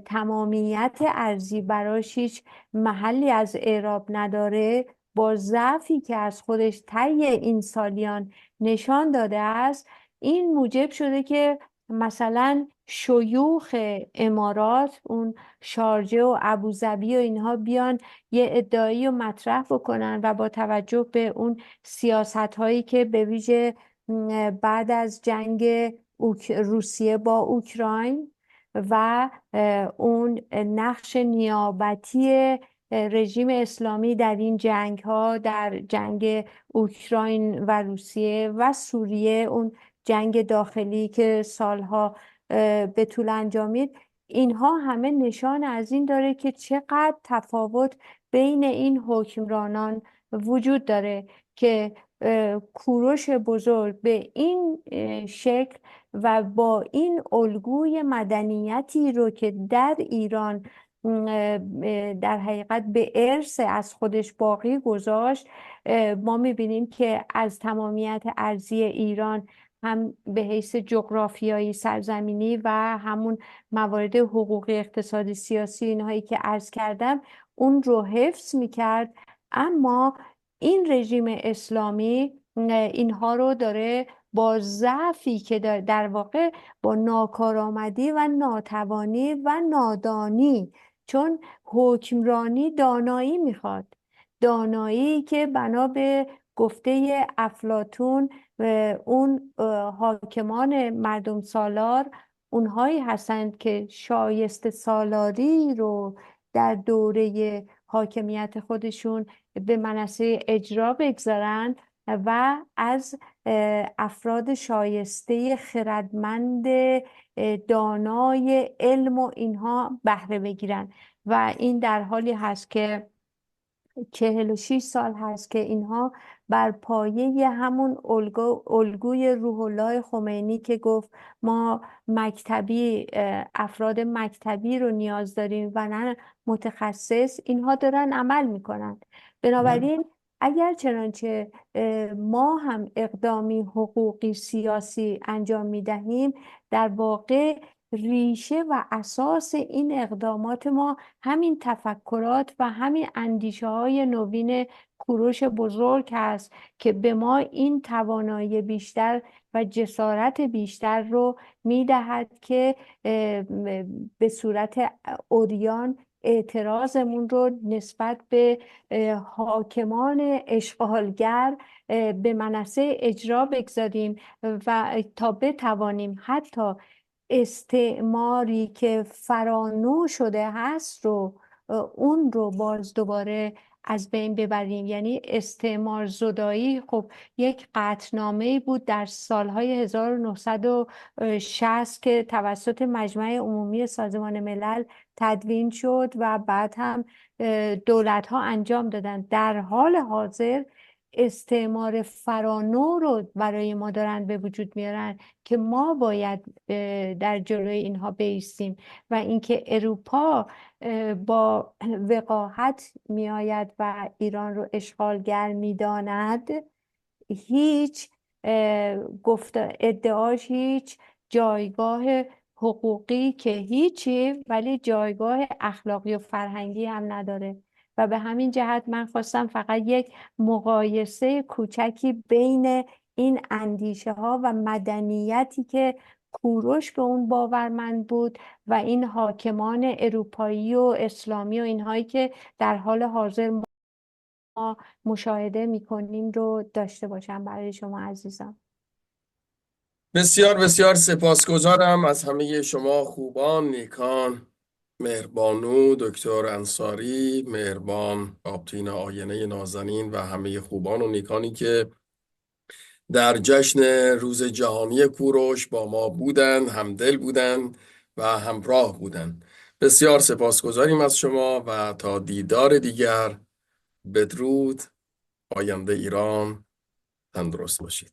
تمامیت ارضی براش هیچ محلی از اعراب نداره، با ضعفی که از خودش طی این سالیان نشان داده است، این موجب شده که مثلا شیوخ امارات، اون شارجه و ابوظبی و اینها بیان یه ادعایی رو مطرح بکنن و با توجه به اون سیاست هایی که به ویژه بعد از جنگ روسیه با اوکراین و اون نقش نیابتی رژیم اسلامی در این جنگ ها، در جنگ اوکراین و روسیه و سوریه، اون جنگ داخلی که سالها به طول انجامید، اینها همه نشان از این داره که چقدر تفاوت بین این حکمرانان وجود داره که کوروش بزرگ به این شکل و با این الگوی مدنیتی رو که در ایران در حقیقت به ارث از خودش باقی گذاشت، ما میبینیم که از تمامیت ارضی ایران هم به حیث جغرافیایی سرزمینی و همون موارد حقوقی، اقتصادی، سیاسی اینهایی که عرض کردم اون رو حفظ میکرد، اما این رژیم اسلامی اینها رو داره با ضعفی که در واقع با ناکارآمدی و ناتوانی و نادانی، چون حکمرانی دانایی میخواد، دانایی که بنا به گفته افلاطون اون حاکمان مردم سالار اونهایی هستند که شایسته سالاری رو در دوره حاکمیت خودشون به منصه اجرا بگذارن و از افراد شایسته خردمند دانای علم و اینها بهره بگیرن و این در حالی هست که 46 سال هست که اینها بر پایه همون الگوی روح الله خمینی که گفت ما مکتبی، افراد مکتبی رو نیاز داریم و نه متخصص، اینها دارن عمل میکنن. بنابراین اگر چنانچه ما هم اقدامی حقوقی سیاسی انجام میدهیم، در واقع ریشه و اساس این اقدامات ما همین تفکرات و همین اندیشه های نوین کوروش بزرگ هست که به ما این توانایی بیشتر و جسارت بیشتر رو میدهد که به صورت عریان اعتراضمون رو نسبت به حاکمان اشغالگر به منصه اجرا بگذاریم و تا بتوانیم حتی استعماری که فرانو شده هست رو اون رو باز دوباره از بین ببریم. یعنی استعمار زدایی خب یک قطعنامه‌ای بود در سالهای 1960 که توسط مجمع عمومی سازمان ملل تدوین شد و بعد هم دولت‌ها انجام دادن. در حال حاضر استعمار فرانو رو برای ما دارن به وجود میارن که ما باید در جلوی اینها بایستیم و اینکه اروپا با وقاحت میآید و ایران رو اشغالگر میداند، هیچ ادعاش هیچ جایگاه حقوقی که هیچی، ولی جایگاه اخلاقی و فرهنگی هم نداره. و به همین جهت من خواستم فقط یک مقایسه کوچکی بین این اندیشه ها و مدنیتی که کوروش به اون باورمند بود و این حاکمان اروپایی و اسلامی و اینهایی که در حال حاضر ما مشاهده میکنیم رو داشته باشم برای شما عزیزان. بسیار بسیار سپاسگزارم از همه شما خوبان، نیکان، مهربانو، دکتر انصاری، مهربان، آبتین آینه نازنین و همه خوبان و نیکانی که در جشن روز جهانی کوروش با ما بودند، همدل بودند و همراه بودند. بسیار سپاسگزاریم از شما و تا دیدار دیگر، بدرود. آینده ایران، تندرست باشید.